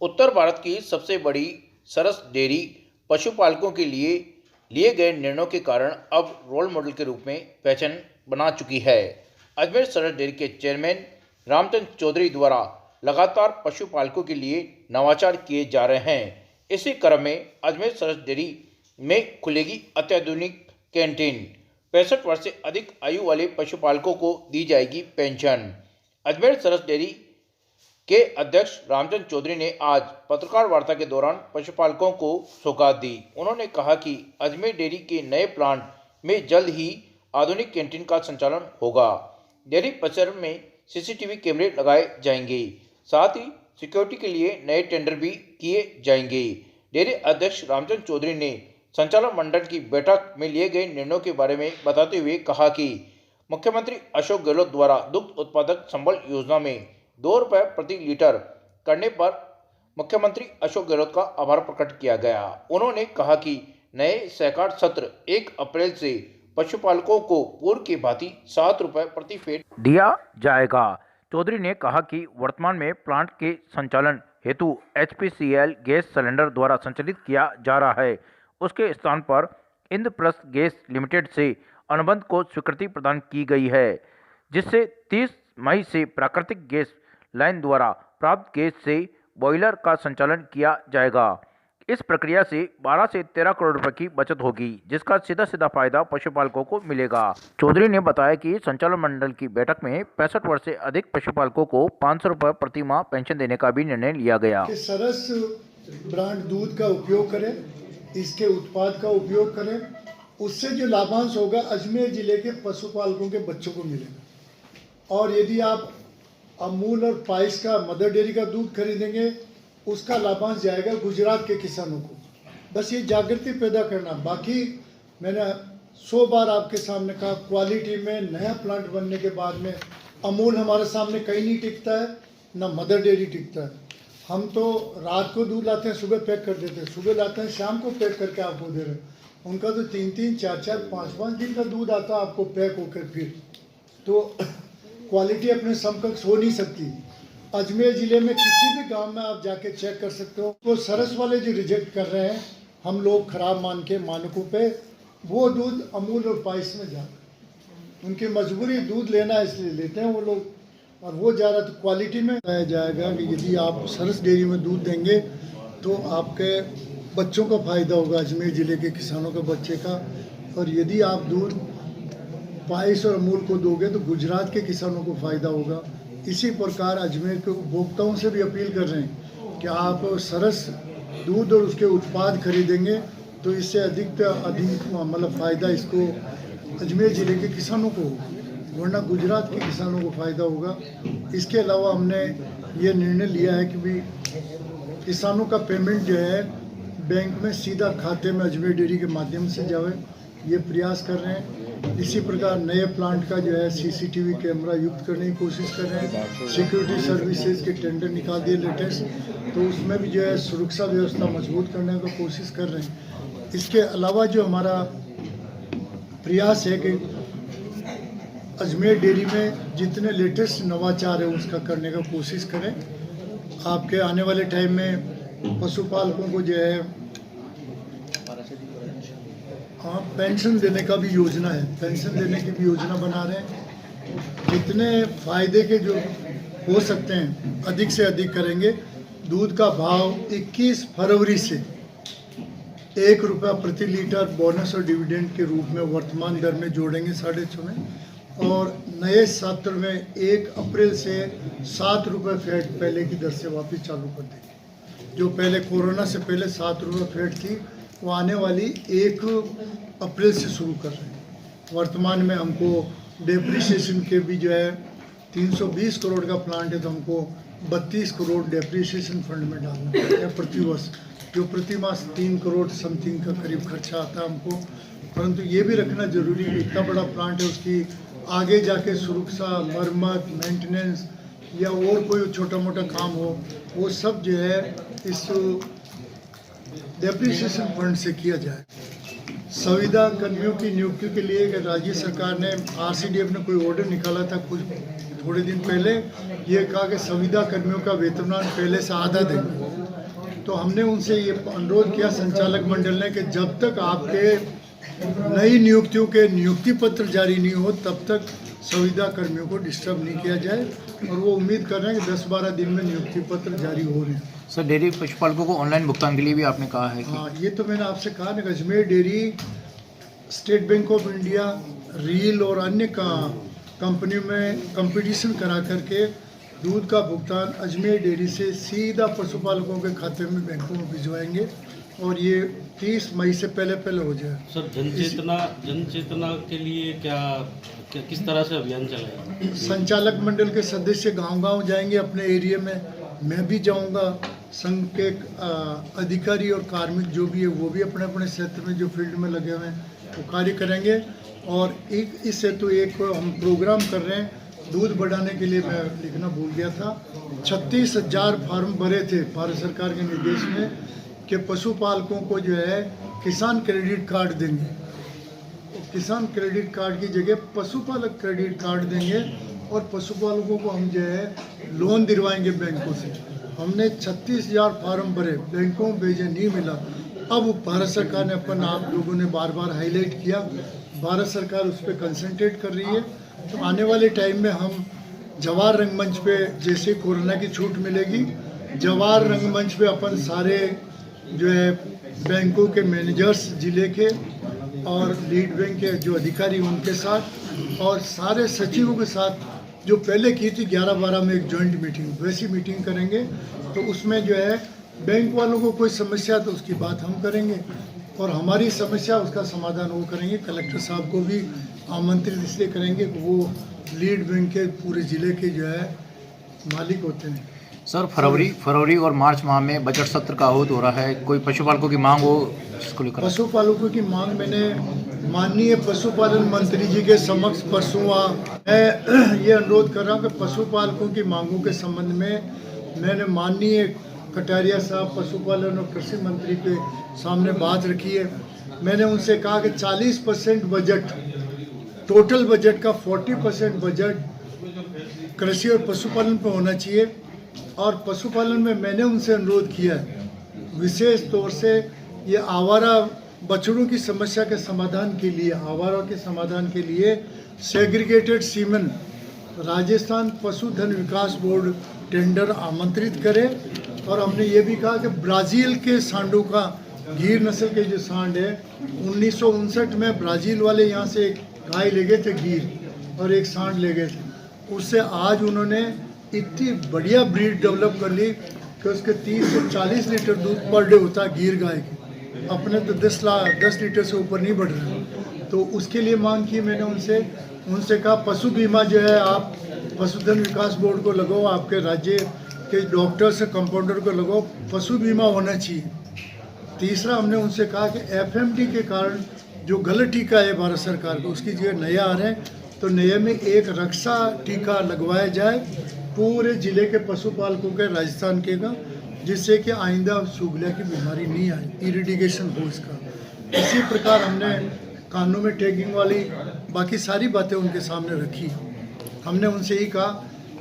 उत्तर भारत की सबसे बड़ी सरस डेयरी पशुपालकों के लिए लिए गए निर्णयों के कारण अब रोल मॉडल के रूप में पहचान बना चुकी है। अजमेर सरस डेयरी के चेयरमैन रामचंद्र चौधरी द्वारा लगातार पशुपालकों के लिए नवाचार किए जा रहे हैं। इसी क्रम में अजमेर सरस डेयरी में खुलेगी अत्याधुनिक कैंटीन। 65 वर्ष से अधिक आयु वाले पशुपालकों को दी जाएगी पेंशन। अजमेर सरस डेयरी के अध्यक्ष रामचंद्र चौधरी ने आज पत्रकार वार्ता के दौरान पशुपालकों को सौगात दी। उन्होंने कहा कि अजमेर डेयरी के नए प्लांट में जल्द ही आधुनिक कैंटीन का संचालन होगा। डेयरी परिसर में सीसीटीवी कैमरे लगाए जाएंगे, साथ ही सिक्योरिटी के लिए नए टेंडर भी किए जाएंगे। डेयरी अध्यक्ष रामचंद्र चौधरी ने संचालक मंडल की बैठक में लिए गए निर्णयों के बारे में बताते हुए कहा कि मुख्यमंत्री अशोक गहलोत द्वारा दुग्ध उत्पादक संबल योजना में 2 रुपये प्रति लीटर करने पर मुख्यमंत्री अशोक गहलोत का आभार प्रकट किया गया। उन्होंने कहा कि नए सहकार सत्र 1 अप्रैल से पशुपालकों को पूर्व की भांति 7 रुपये प्रति फीट दिया जाएगा। चौधरी ने कहा कि वर्तमान में प्लांट के संचालन हेतु HPCL गैस सिलेंडर द्वारा संचालित किया जा रहा है। उसके स्थान पर इंद्रप्रस्थ गैस लिमिटेड से अनुबंध को स्वीकृति प्रदान की गई है, जिससे 30 मई से प्राकृतिक गैस लाइन द्वारा प्राप्त गैस से बॉयलर का संचालन किया जाएगा। इस प्रक्रिया से 12 से 13 करोड़ रुपए की बचत होगी, जिसका सीधा फायदा पशुपालकों को मिलेगा। चौधरी ने बताया कि संचालन मंडल की बैठक में 65 वर्ष से अधिक पशुपालकों को 500 रुपये प्रति माह पेंशन देने का भी निर्णय लिया गया। सरस ब्रांड दूध का उपयोग करें, इसके उत्पाद का उपयोग करें, उससे जो लाभांश होगा अजमेर जिले के पशुपालकों के बच्चों को मिलेगा। और यदि आप अमूल और पाइस का मदर डेयरी का दूध खरीदेंगे, उसका लाभांश जाएगा गुजरात के किसानों को। बस ये जागृति पैदा करना। बाकी मैंने 100 बार आपके सामने कहा, क्वालिटी में नया प्लांट बनने के बाद में अमूल हमारे सामने कहीं नहीं टिकता है, ना मदर डेयरी टिकता है। हम तो रात को दूध लाते हैं, सुबह पैक कर देते हैं, सुबह लाते हैं, शाम को पैक करके आपको दे रहे हैं। उनका तो 3-3, 4-4, 5-5 दिन का दूध आता है आपको पैक होकर। फिर तो क्वालिटी अपने समकक्ष हो नहीं सकती। अजमेर जिले में किसी भी गांव में आप जाके चेक कर सकते हो। वो सरस वाले जो रिजेक्ट कर रहे हैं हम लोग खराब मान के मानकों पे, वो दूध अमूल और पाइस में जाता है। उनकी मजबूरी दूध लेना इसलिए लेते हैं वो लोग, और वो जा रहा तो क्वालिटी में बताया जाएगा कि यदि आप सरस डेयरी में दूध देंगे तो आपके बच्चों का फायदा होगा, अजमेर जिले के किसानों के बच्चे का। और यदि आप दूध पाइस और अमूल को दोगे तो गुजरात के किसानों को फायदा होगा। इसी प्रकार अजमेर के उपभोक्ताओं से भी अपील कर रहे हैं कि आप सरस दूध और उसके उत्पाद खरीदेंगे तो इससे अधिक मतलब फ़ायदा इसको अजमेर ज़िले के किसानों को होगा, वरना गुजरात के किसानों को फ़ायदा होगा। इसके अलावा हमने ये निर्णय लिया है कि भी किसानों का पेमेंट जो है बैंक में सीधा खाते में अजमेर डेयरी के माध्यम से जाए, ये प्रयास कर रहे हैं। इसी प्रकार नए प्लांट का जो है CCTV कैमरा युक्त करने की कोशिश कर रहे हैं। सिक्योरिटी सर्विसेज के टेंडर निकाल दिए लेटेस्ट, तो उसमें भी जो है सुरक्षा व्यवस्था मजबूत करने की कोशिश कर रहे हैं। इसके अलावा जो हमारा प्रयास है कि अजमेर डेयरी में जितने लेटेस्ट नवाचार है उसका करने का कोशिश करें। आपके आने वाले टाइम में पशुपालकों को जो है पेंशन देने का भी योजना है, पेंशन देने की भी योजना बना रहे हैं। जितने फायदे के जो हो सकते हैं अधिक से अधिक करेंगे। दूध का भाव 21 फरवरी से 1 रुपया प्रति लीटर बोनस और डिविडेंड के रूप में वर्तमान दर में जोड़ेंगे 6.5 में, और नए सत्र में 1 अप्रैल से 7 रुपये फैट पहले की दर से वापस चालू कर देंगे। जो पहले कोरोना से पहले 7 रुपये फैट थी वो आने वाली 1 अप्रैल से शुरू कर रहे हैं। वर्तमान में हमको डेप्रिसिएशन के भी जो है 320 करोड़ का प्लांट है, तो हमको 32 करोड़ डेप्रिसिएशन फंड में डालना पड़ता है प्रति वर्ष, जो प्रति मास 3 करोड़ समथिंग का करीब खर्चा आता है हमको। परंतु ये भी रखना जरूरी है, इतना बड़ा प्लांट है, उसकी आगे जाके सुरक्षा, मरम्मत, मेंटेनेंस या और कोई छोटा मोटा काम हो, वो सब जो है इस डेप्रिसिएशन फंड से किया जाए। संविदा कर्मियों की नियुक्ति के लिए राज्य सरकार ने RCDF ने कोई ऑर्डर निकाला था थोड़े दिन पहले। ये कहा कि संविदा कर्मियों का वेतनमान पहले से आधा देंगे। तो हमने उनसे ये अनुरोध किया संचालक मंडल ने कि जब तक आपके नई नियुक्तियों के नियुक्ति पत्र जारी नहीं हो तब तक संविदा कर्मियों को डिस्टर्ब नहीं किया जाए, और वो उम्मीद कर रहे हैं कि 10-12 दिन में नियुक्ति पत्र जारी हो रहे हैं। सर, डेयरी पशुपालकों को ऑनलाइन भुगतान के लिए भी आपने कहा है कि हाँ, ये तो मैंने आपसे कहा ना, Ajmer dairy state bank of India, reel और अन्य कंपनियों में कंपटीशन करा करके दूध का भुगतान अजमेर डेयरी से सीधा पशुपालकों के खाते में बैंकों में भिजवाएंगे, और ये 30 मई से पहले हो जाए। सर, जनचेतना के लिए क्या किस तरह से अभियान चलाएगा? संचालक मंडल के सदस्य गांव-गांव जाएंगे अपने एरिया में, मैं भी जाऊंगा, संघ के अधिकारी और कार्मिक जो भी है वो भी अपने अपने क्षेत्र में जो फील्ड में लगे हुए हैं वो कार्य करेंगे। और इस हेतु एक हम प्रोग्राम कर रहे हैं दूध बढ़ाने के लिए, मैं लिखना भूल गया था। 36,000 फार्म भरे थे भारत सरकार के निर्देश में कि पशुपालकों को जो है किसान क्रेडिट कार्ड देंगे, किसान क्रेडिट कार्ड की जगह पशुपालक क्रेडिट कार्ड देंगे, और पशुपालकों को हम जो है लोन दिलवाएंगे बैंकों से। हमने 36,000 फार्म भरे, बैंकों में भेजे, नहीं मिला। अब भारत सरकार ने अपन, आप लोगों ने बार बार हाईलाइट किया, भारत सरकार उस पर कंसंट्रेट कर रही है। तो आने वाले टाइम में हम जवाहर रंगमंच पे, जैसे कोरोना की छूट मिलेगी, जवाहर रंगमंच पे अपन सारे जो है बैंकों के मैनेजर्स जिले के और लीड बैंक के जो अधिकारी उनके साथ और सारे सचिवों के साथ जो पहले की थी 11-12 में एक जॉइंट मीटिंग, वैसी मीटिंग करेंगे। तो उसमें जो है बैंक वालों को कोई समस्या तो उसकी बात हम करेंगे, और हमारी समस्या उसका समाधान वो करेंगे। कलेक्टर साहब को भी आमंत्रित इसलिए करेंगे कि वो लीड बैंक के पूरे ज़िले के जो है मालिक होते हैं। सर, फरवरी और मार्च माह में बजट सत्र का आहूत हो रहा है, कोई पशुपालकों की मांग हो इसको लेकर? पशुपालकों की मांग मैंने माननीय पशुपालन मंत्री जी के समक्ष परसों मैं ये अनुरोध कर रहा हूँ कि पशुपालकों की मांगों के संबंध में मैंने माननीय कटारिया साहब पशुपालन और कृषि मंत्री के सामने बात रखी है। मैंने उनसे कहा कि 40% बजट, टोटल बजट का 40% बजट कृषि और पशुपालन पर होना चाहिए। और पशुपालन में मैंने उनसे अनुरोध किया है विशेष तौर से ये आवारा बछड़ों की समस्या के समाधान के लिए, आवारा के समाधान के लिए सेग्रीगेटेड सीमेन राजस्थान पशुधन विकास बोर्ड टेंडर आमंत्रित करे। और हमने ये भी कहा कि ब्राज़ील के सांडों का, गीर नस्ल के जो सांड है, 1959 में ब्राज़ील वाले यहाँ से एक गाय ले गए थे गीर, और एक सांड ले गए थे। उससे आज उन्होंने इतनी बढ़िया ब्रीड डेवलप कर ली कि उसके 30 से 40 लीटर दूध पर डे होता है गीर गाय के। अपने तो 10 लीटर से ऊपर नहीं बढ़ रहा। तो उसके लिए मांग की मैंने उनसे कहा पशु बीमा जो है आप पशुधन विकास बोर्ड को लगाओ, आपके राज्य के डॉक्टर से कंपाउंडर को लगाओ, पशु बीमा होना चाहिए। तीसरा हमने उनसे कहा कि एफएमडी के कारण जो गलत टीका है भारत सरकार को, उसकी जगह नया आ रहे हैं, तो नए में एक रक्षा टीका लगवाया जाए पूरे ज़िले के पशुपालकों के, राजस्थान के का, जिससे कि आइंदा सूगलिया की बीमारी नहीं आए, इरिडिगेशन हो इसका। इसी प्रकार हमने कानों में टैगिंग वाली बाकी सारी बातें उनके सामने रखी। हमने उनसे ही कहा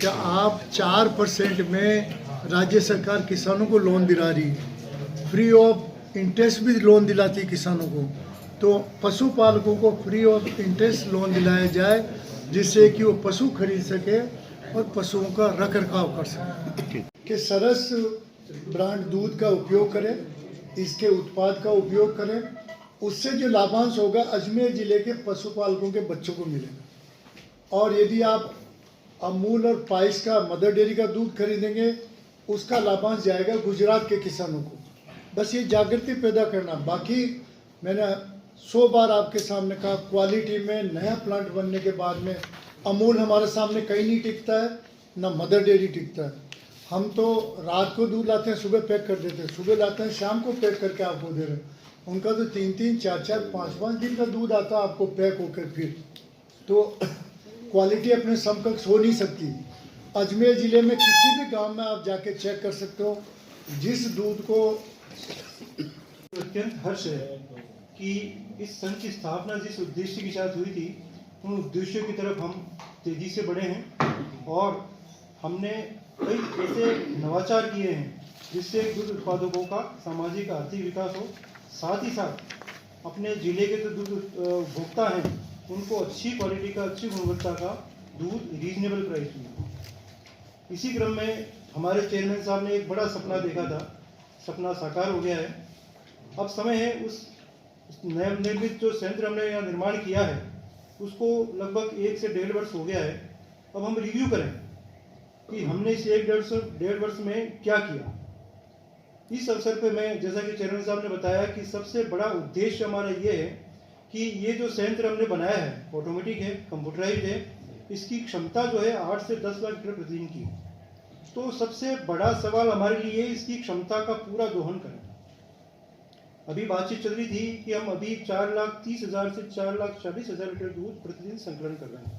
कि आप 4% में राज्य सरकार किसानों को लोन दिला रही है, फ्री ऑफ इंटरेस्ट भी लोन दिलाती किसानों को, तो पशुपालकों को फ्री ऑफ इंटरेस्ट लोन दिलाया जाए, जिससे कि वो पशु खरीद सके और पशुओं का रख रखाव कर सके। कि सरस ब्रांड दूध का उपयोग करें, इसके उत्पाद का उपयोग करें, उससे जो लाभांश होगा अजमेर ज़िले के पशुपालकों के बच्चों को मिलेगा। और यदि आप अमूल और पाइस का, मदर डेयरी का दूध खरीदेंगे, उसका लाभांश जाएगा गुजरात के किसानों को। बस ये जागृति पैदा करना। बाकी मैंने 100 बार आपके सामने कहा, क्वालिटी में नया प्लांट बनने के बाद में अमूल हमारे सामने कहीं नहीं टिकता है, ना मदर डेयरी टिकता है। हम तो रात को दूध लाते हैं, सुबह पैक कर देते हैं, सुबह लाते हैं, शाम को पैक करके आपको दे रहे हैं। उनका तो 3-3, 4-4, 5-5 दिन का दूध आता है आपको पैक होकर। फिर तो क्वालिटी अपने समकक्ष हो नहीं सकती। अजमेर ज़िले में किसी भी गांव में आप जाके चेक कर सकते हो, जिस दूध को अत्यंत हर्ष है कि इस संघ की स्थापना जिस उद्देश्य के साथ हुई थी, उन उद्देश्यों की तरफ हम तेजी से बढ़े हैं। और हमने कई ऐसे नवाचार किए हैं जिससे दूध उत्पादकों का सामाजिक आर्थिक विकास हो, साथ ही साथ अपने जिले के जो दूध उपभोक्ता हैं उनको अच्छी क्वालिटी का, अच्छी गुणवत्ता का दूध रीजनेबल प्राइस में। इसी क्रम में हमारे चेयरमैन साहब ने एक बड़ा सपना देखा था, सपना साकार हो गया है। अब समय है उस नवनिर्मित जो संयंत्र हमने यहाँ निर्माण किया है उसको लगभग 1 से 1.5 वर्ष हो गया है। अब हम रिव्यू करें कि हमने इस 1-1.5 वर्ष में क्या किया। इस अवसर पे मैं, जैसा कि चेयरमैन साहब ने बताया, कि सबसे बड़ा उद्देश्य हमारा ये है कि ये जो संयंत्र हमने बनाया है ऑटोमेटिक है, कंप्यूटराइज्ड है, इसकी क्षमता जो है 8 से 10 लाख लीटर प्रतिदिन की। तो सबसे बड़ा सवाल हमारे लिए इसकी क्षमता का पूरा दोहन करें। अभी बातचीत चल रही थी कि हम अभी 4,30,000 से 4,40,000 लीटर दूध प्रतिदिन संकलन कर रहे हैं,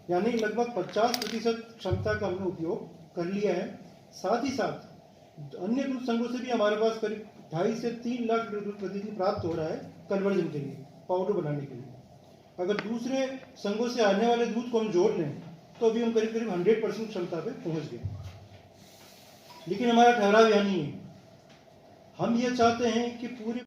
यानी लगभग 50% क्षमता का हमने उपयोग कर लिया है। साथ ही साथ अन्य दूध संघों से भी हमारे पास करीब 2.5 से 3 लाख लीटर दूध प्रतिदिन प्राप्त हो रहा है कन्वर्जन के लिए, पाउडर बनाने के लिए। अगर दूसरे संघों से आने वाले दूध को हम जोड़ लें तो अभी हम करीब 100% क्षमता पे पहुंच गए। लेकिन हमारा ठहराव यहाँ नहीं है। हम ये चाहते हैं कि पूरे